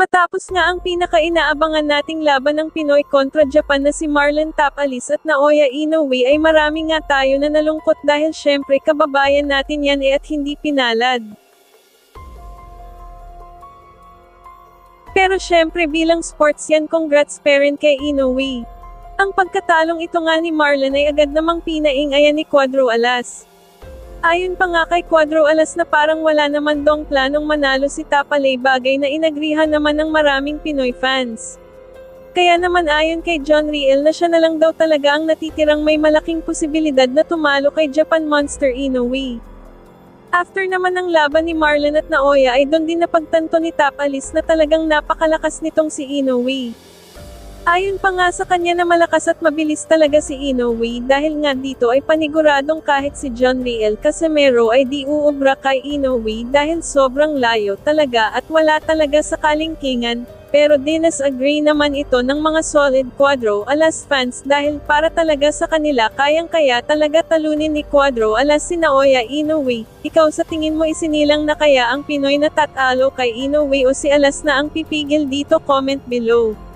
Matapos nga ang pinaka-inaabangan nating laban ng Pinoy kontra Japan na si Marlon Tapalis at Naoya Inoue ay marami nga tayo na nalungkot dahil syempre kababayan natin yan at hindi pinalad. Pero syempre bilang sports yan, congrats parent kay Inoue. Ang pagkatalong ito nga ni Marlon ay agad namang pinaing-ayan ni Cuadro Alas. Ayon pa nga kay Cuadro Alas na parang wala naman dong planong manalo si Tapalay, bagay na inagrihan naman ng maraming Pinoy fans. Kaya naman ayon kay John Riel na siya na lang daw talaga ang natitirang may malaking posibilidad na tumalo kay Japan Monster Inoue. After naman ng laban ni Marlon at Naoya ay doon din napagtanto ni Tapalis na talagang napakalakas nitong si Inoue. Ayon pa nga sa kanya na malakas at mabilis talaga si Inoue dahil nga dito ay paniguradong kahit si John Riel Casimero ay di uubra kay Inoue dahil sobrang layo talaga at wala talaga sa kalingkingan, pero disagree naman ito ng mga solid Cuadro Alas fans dahil para talaga sa kanila kayang-kaya talaga talunin ni Cuadro Alas si Naoya Inoue. Ikaw sa tingin mo isinilang na kaya ang Pinoy na tatalo kay Inoue o si Alas na ang pipigil dito? Comment below.